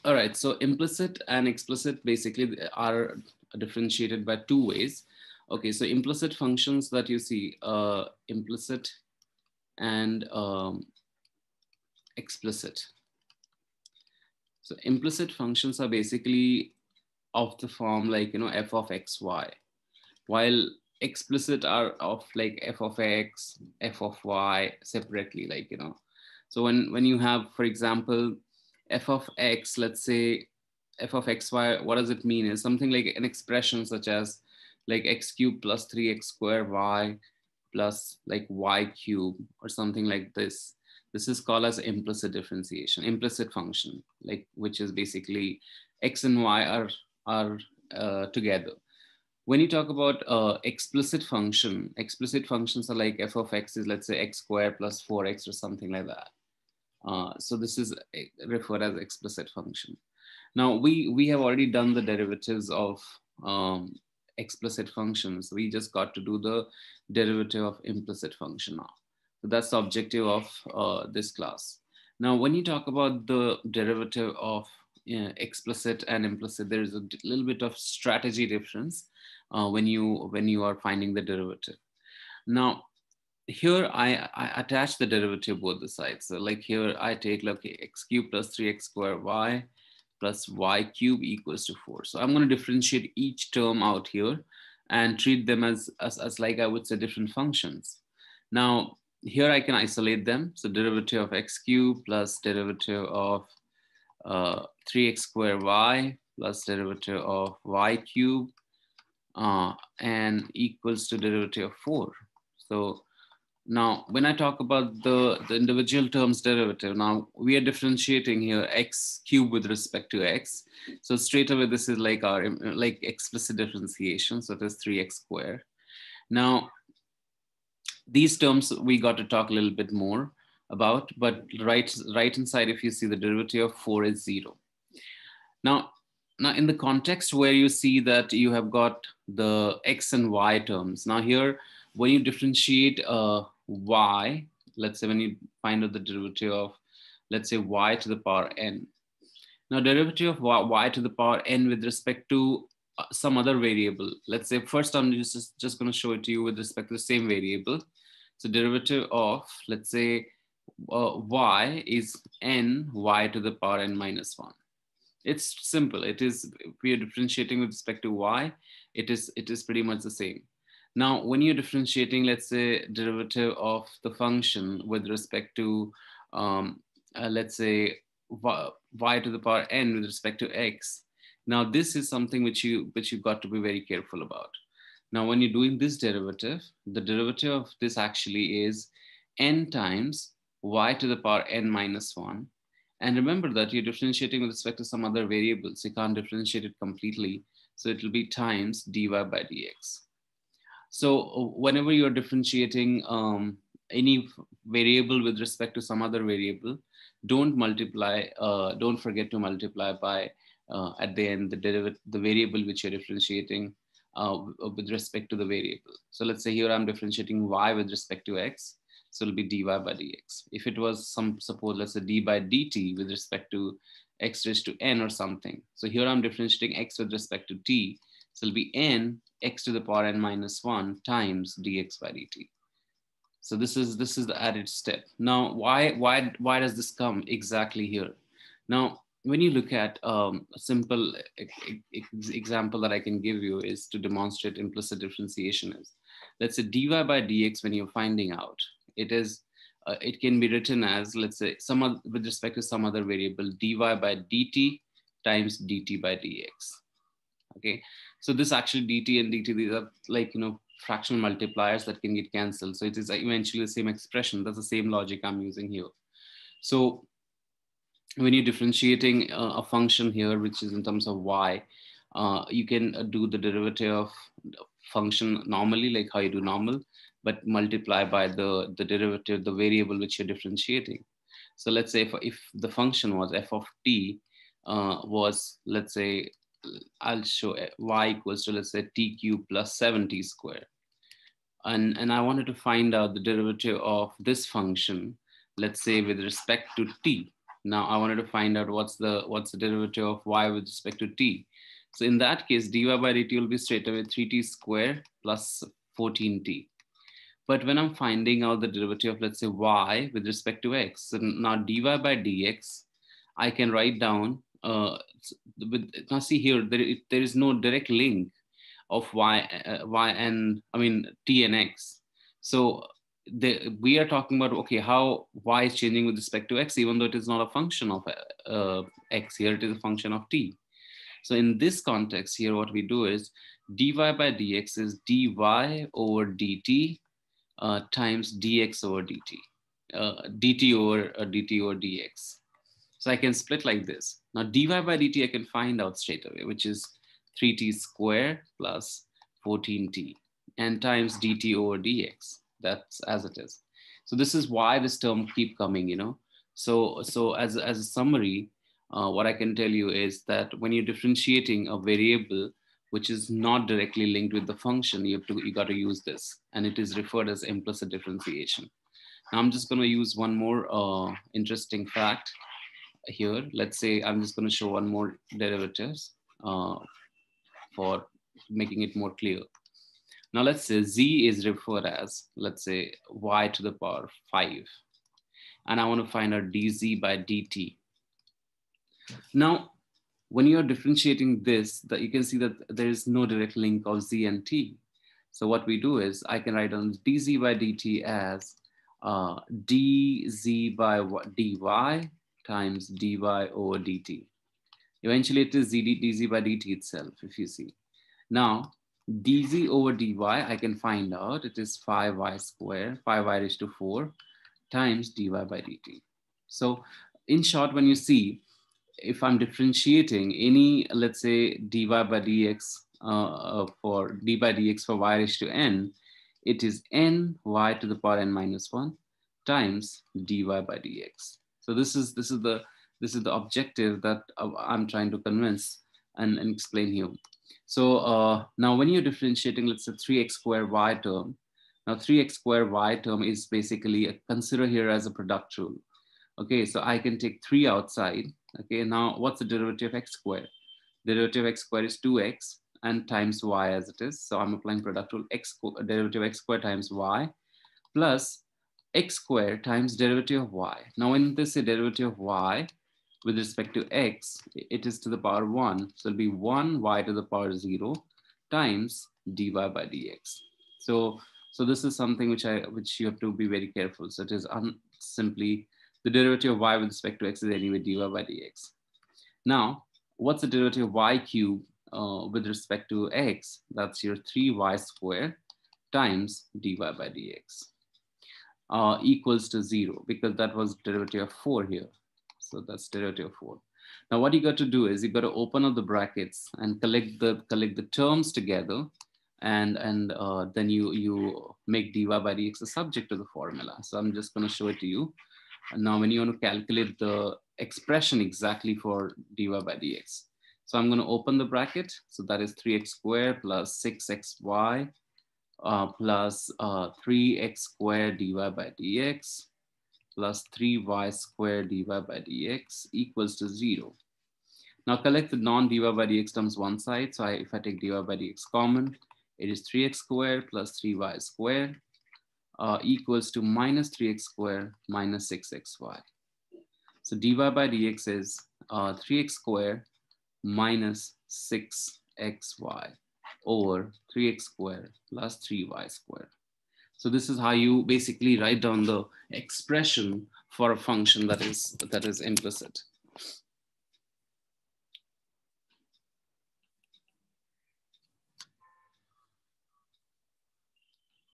All right, so implicit and explicit basically are differentiated by two ways. Okay, so implicit functions that you see, implicit and explicit. So implicit functions are basically of the form like, f of x, y, while explicit are of like f of x, f of y separately, like, So when you have, for example, f of x, let's say f of xy, what does it mean? Is something like an expression such as like x cubed plus 3x squared y plus like y cube or something like this. This is called as implicit differentiation, implicit function, like which is basically x and y are together. When you talk about explicit functions are like f of x is, let's say, x squared plus 4x or something like that. So this is referred as explicit function. Now we have already done the derivatives of explicit functions. We just got to do the derivative of implicit function now. So that's the objective of this class. Now, when you talk about the derivative of explicit and implicit, there is a little bit of strategy difference when you are finding the derivative. Now, here I attach the derivative both the sides. So like here I take like x cubed plus 3x squared y plus y cube equals to 4. So I'm going to differentiate each term out here and treat them as like I would say different functions. Now here I can isolate them. So derivative of x cubed plus derivative of 3x squared y plus derivative of y cube and equals to derivative of 4. So now, when I talk about the individual terms derivative, now we are differentiating here x cubed with respect to x. So straight away, this is like our like explicit differentiation. So it is 3x squared. Now, these terms we got to talk a little bit more about, but right inside, if you see the derivative of 4 is 0. Now, in the context where you see that you have got the x and y terms, now here, when you differentiate y, let's say when you find out the derivative of, let's say, y to the power n. Now, derivative of y to the power n with respect to some other variable. Let's say first I'm just going to show it to you with respect to the same variable. So derivative of, let's say, y is n y to the power n minus 1. It's simple. It is, if we are differentiating with respect to y, it is pretty much the same. Now, when you're differentiating, let's say, derivative of the function with respect to, let's say, y to the power n with respect to x. Now, this is something which you've got to be very careful about. Now, when you're doing this derivative, the derivative of this actually is n times y to the power n minus 1. And remember that you're differentiating with respect to some other variables. You can't differentiate it completely. So it will be times dy by dx. So whenever you're differentiating any variable with respect to some other variable, don't multiply, don't forget to multiply by at the end the variable which you're differentiating with respect to the variable. So let's say here I'm differentiating y with respect to x. So it'll be dy by dx. If it was suppose, let's say d by dt with respect to x raised to n or something. So here I'm differentiating x with respect to t. So it'll be n x to the power n minus 1 times dx by dt. So this is the added step. Now, why does this come exactly here? Now, when you look at a simple example that I can give you is to demonstrate implicit differentiation is, let's say dy by dx, when you're finding out, it can be written as, let's say, with respect to some other variable, dy by dt times dt by dx. Okay, so this actually dt and dt, these are like, fractional multipliers that can get cancelled. So it is eventually the same expression. That's the same logic I'm using here. So when you're differentiating a function here, which is in terms of y, you can do the derivative of function normally, like how you do normal, but multiply by the derivative, the variable which you're differentiating. So let's say if the function was f of t was, let's say, I'll show y equals to, let's say, t cubed plus 7t squared. And I wanted to find out the derivative of this function, let's say with respect to t. Now I wanted to find out what's the derivative of y with respect to t. So in that case, dy by dt will be straight away 3t squared plus 14t. But when I'm finding out the derivative of, let's say, y with respect to x, so now dy by dx, I can write down, now see here, there is no direct link of y and, I mean, t and x. So we are talking about, okay, how y is changing with respect to x, even though it is not a function of x here, it is a function of t. So in this context here, what we do is dy by dx is dy over dt times dx over dt, dt over dx. So I can split like this. Now dy by dt I can find out straight away, which is 3t squared plus 14t and times dt over dx. That's as it is. So this is why this term keep coming, you know. So as a summary, what I can tell you is that when you're differentiating a variable which is not directly linked with the function, you got to use this, and it is referred as implicit differentiation. Now I'm just going to use one more interesting fact here. Let's say I'm just going to show one more derivatives for making it more clear. Now let's say z is referred as, let's say, y to the power 5, and I want to find out dz by dt. Now when you're differentiating this, that you can see that there is no direct link of z and t. So what we do is I can write down dz by dt as dz by dy times dy over dt. Eventually it is dz by dt itself, if you see. Now dz over dy, I can find out it is 5y squared, 5y raised to 4 times dy by dt. So in short, when you see, if I'm differentiating any, let's say, dy by dx for d by dx for y raised to n, it is n y to the power n minus 1 times dy by dx. So this is the objective that I'm trying to convince and explain here. So now when you're differentiating, let's say 3x squared y term, now 3x squared y term is basically, consider here as a product rule. Okay, so I can take 3 outside. Okay, now what's the derivative of x squared? Derivative of x squared is 2x and times y as it is. So I'm applying product rule, derivative of x squared times y plus x squared times derivative of y. Now when they say derivative of y with respect to x, it is to the power 1. So it'll be 1 y to the power 0 times dy by dx. So this is something which you have to be very careful. So it is simply the derivative of y with respect to x is anyway dy by dx. Now, what's the derivative of y cubed with respect to x? That's your 3y squared times dy by dx equals to 0, because that was derivative of 4 here. So that's derivative of 4. Now what you got to do is you got to open up the brackets and collect the terms together, and then you make dy by dx a subject to the formula. So I'm just going to show it to you. And now when you want to calculate the expression exactly for dy by dx. So I'm going to open the bracket. So that is 3x squared plus 6xy plus 3x squared dy by dx plus 3y squared dy by dx equals to 0. Now collect the non-dy by dx terms one side. So if I take dy by dx common, it is 3x squared plus 3y squared equals to minus 3x squared minus 6xy. So dy by dx is 3x squared minus 6xy over 3x squared plus 3y squared. So this is how you basically write down the expression for a function that is implicit.